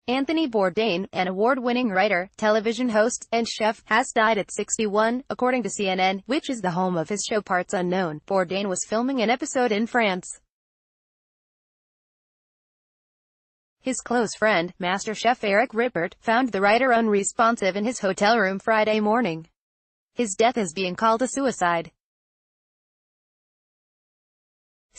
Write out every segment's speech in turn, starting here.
Anthony Bourdain, an award-winning writer, television host, and chef, has died at 61, according to CNN, which is the home of his show Parts Unknown. Bourdain was filming an episode in France. His close friend, Master Chef Eric Rippert, found the writer unresponsive in his hotel room Friday morning. His death is being called a suicide.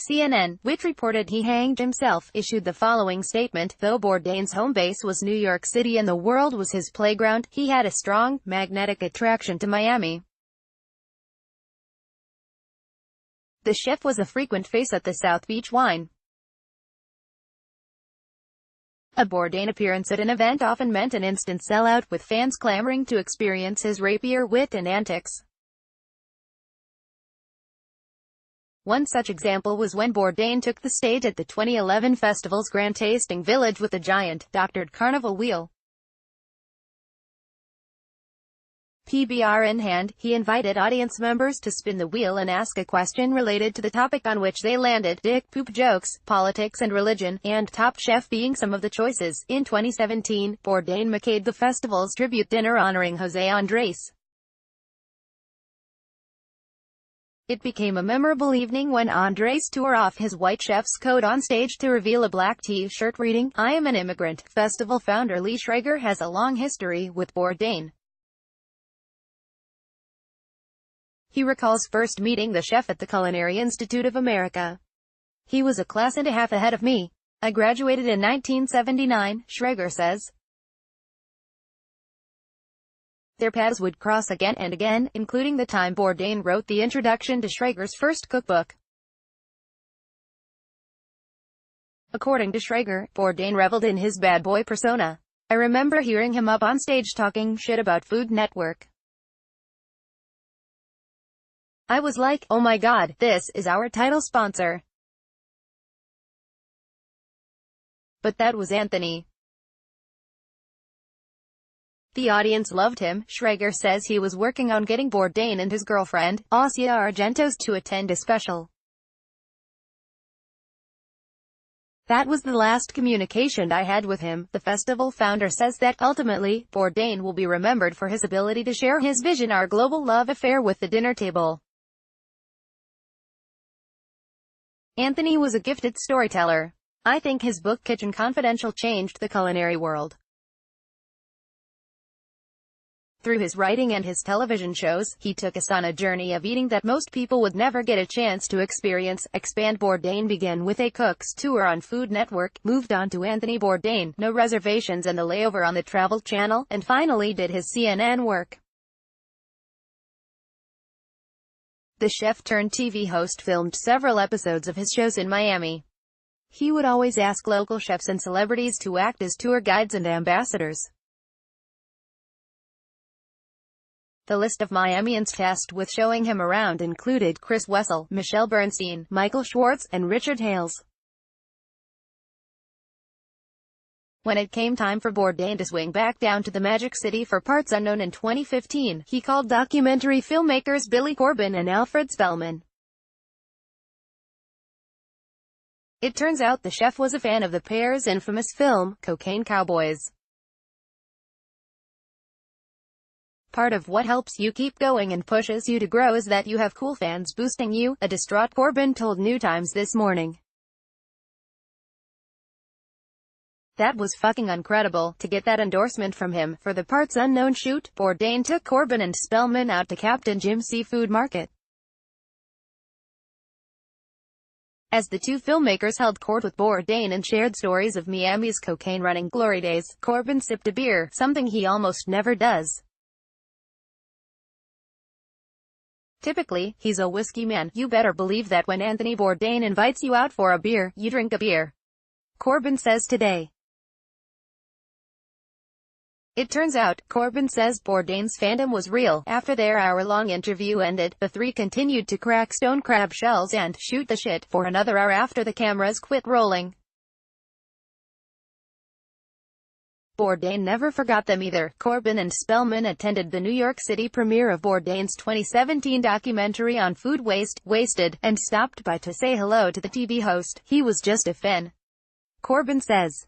CNN, which reported he hanged himself, issued the following statement: though Bourdain's home base was New York City and the world was his playground, he had a strong, magnetic attraction to Miami. The chef was a frequent face at the South Beach Wine. A Bourdain appearance at an event often meant an instant sellout, with fans clamoring to experience his rapier wit and antics. One such example was when Bourdain took the stage at the 2011 festival's Grand Tasting Village with a giant, doctored carnival wheel. PBR in hand, he invited audience members to spin the wheel and ask a question related to the topic on which they landed, dick, poop jokes, politics and religion, and Top Chef being some of the choices. In 2017, Bourdain maced the festival's tribute dinner honoring José Andrés. It became a memorable evening when Andrés tore off his white chef's coat on stage to reveal a black T-shirt reading, "I am an immigrant." Festival founder Lee Schrager has a long history with Bourdain. He recalls first meeting the chef at the Culinary Institute of America. "He was a class and a half ahead of me. I graduated in 1979, Schrager says. Their paths would cross again and again, including the time Bourdain wrote the introduction to Schrager's first cookbook. According to Schrager, Bourdain reveled in his bad boy persona. "I remember hearing him up on stage talking shit about Food Network. I was like, oh my god, this is our title sponsor." But that was Anthony. The audience loved him. Schrager says he was working on getting Bourdain and his girlfriend, Asia Argentos, to attend a special. "That was the last communication I had with him." The festival founder says that, ultimately, Bourdain will be remembered for his ability to share his vision, our global love affair, with the dinner table. Anthony was a gifted storyteller. I think his book Kitchen Confidential changed the culinary world. Through his writing and his television shows, he took us on a journey of eating that most people would never get a chance to experience. Expand. Bourdain began with a cook's tour on Food Network, moved on to Anthony Bourdain, No Reservations and The Layover on the Travel Channel, and finally did his CNN work. The chef-turned-TV host filmed several episodes of his shows in Miami. He would always ask local chefs and celebrities to act as tour guides and ambassadors. The list of Miamians tasked with showing him around included Chris Wessel, Michelle Bernstein, Michael Schwartz, and Richard Hales. When it came time for Bourdain to swing back down to the Magic City for Parts Unknown in 2015, he called documentary filmmakers Billy Corbin and Alfred Spellman. It turns out the chef was a fan of the pair's infamous film, Cocaine Cowboys. "Part of what helps you keep going and pushes you to grow is that you have cool fans boosting you," a distraught Corbin told New Times This Morning. "That was fucking incredible, to get that endorsement from him." For the Parts Unknown shoot, Bourdain took Corbin and Spellman out to Captain Jim's Seafood Market. As the two filmmakers held court with Bourdain and shared stories of Miami's cocaine-running glory days, Corbin sipped a beer, something he almost never does. Typically, he's a whiskey man. "You better believe that when Anthony Bourdain invites you out for a beer, you drink a beer," Corbin says today. It turns out, Corbin says, Bourdain's fandom was real. After their hour-long interview ended, the three continued to crack stone crab shells and shoot the shit for another hour after the cameras quit rolling. Bourdain never forgot them either. Corbin and Spellman attended the New York City premiere of Bourdain's 2017 documentary on food waste, Wasted, and stopped by to say hello to the TV host. "He was just a fan," Corbin says.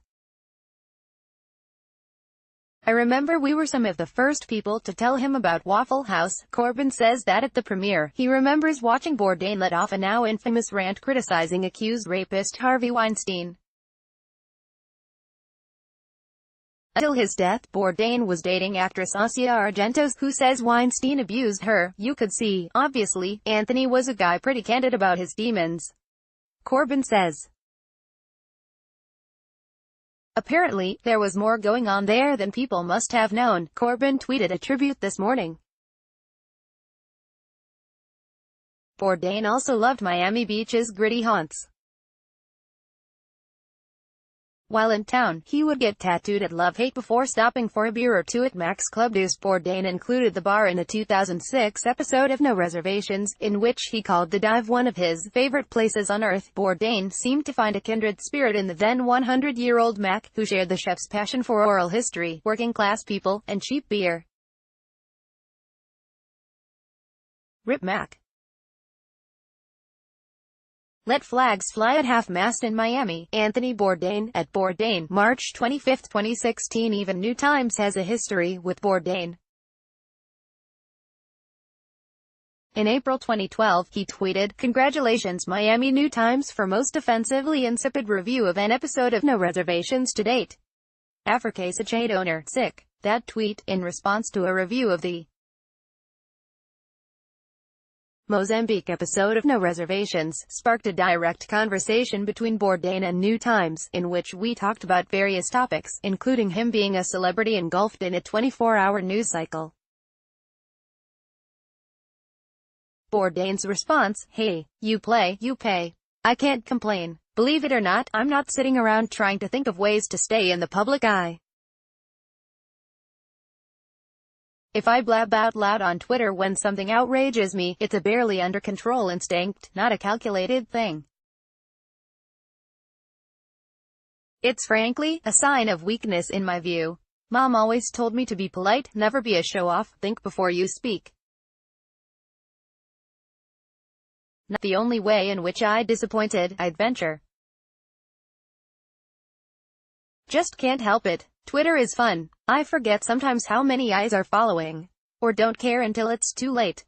I remember we were some of the first people to tell him about Waffle House. Corbin says that at the premiere, he remembers watching Bourdain let off a now infamous rant criticizing accused rapist Harvey Weinstein. Until his death, Bourdain was dating actress Asia Argento, who says Weinstein abused her. You could see, obviously, Anthony was a guy pretty candid about his demons. Corbin says. Apparently, there was more going on there than people must have known. Corbin tweeted a tribute this morning. Bourdain also loved Miami Beach's gritty haunts. While in town, he would get tattooed at Love-Hate before stopping for a beer or two at Mac's Club. Bourdain included the bar in a 2006 episode of No Reservations, in which he called the dive one of his favorite places on earth. Bourdain seemed to find a kindred spirit in the then 100-year-old Mac, who shared the chef's passion for oral history, working-class people, and cheap beer. Rip Mac. Let flags fly at half-mast in Miami. Anthony Bourdain, at Bourdain, March 25, 2016. Even New Times has a history with Bourdain. In April 2012, he tweeted, "Congratulations Miami New Times for most offensively insipid review of an episode of No Reservations to date. Afrique Sachet owner, sick." That tweet, in response to a review of the Mozambique episode of No Reservations, sparked a direct conversation between Bourdain and New Times, in which we talked about various topics, including him being a celebrity engulfed in a 24-hour news cycle. Bourdain's response, "Hey, you play, you pay. I can't complain. Believe it or not, I'm not sitting around trying to think of ways to stay in the public eye. If I blab out loud on Twitter when something outrages me, it's a barely under control instinct, not a calculated thing. It's frankly a sign of weakness in my view. Mom always told me to be polite, never be a show-off, think before you speak. Not the only way in which I'd venture. Just can't help it. Twitter is fun. I forget sometimes how many eyes are following. Or don't care until it's too late."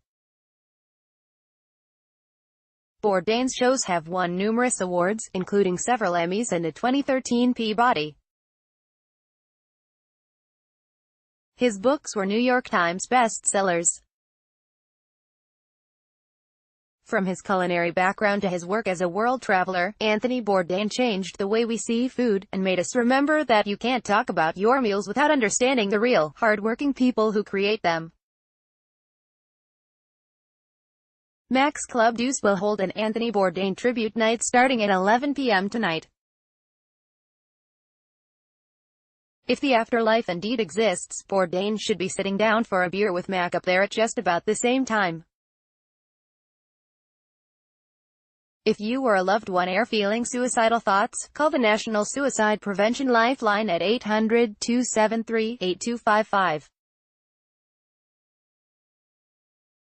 Bourdain's shows have won numerous awards, including several Emmys and a 2013 Peabody. His books were New York Times bestsellers. From his culinary background to his work as a world traveler, Anthony Bourdain changed the way we see food, and made us remember that you can't talk about your meals without understanding the real, hard-working people who create them. Mac's Club will hold an Anthony Bourdain tribute night starting at 11 p.m. tonight. If the afterlife indeed exists, Bourdain should be sitting down for a beer with Mac up there at just about the same time. If you or a loved one are feeling suicidal thoughts, call the National Suicide Prevention Lifeline at 800-273-8255.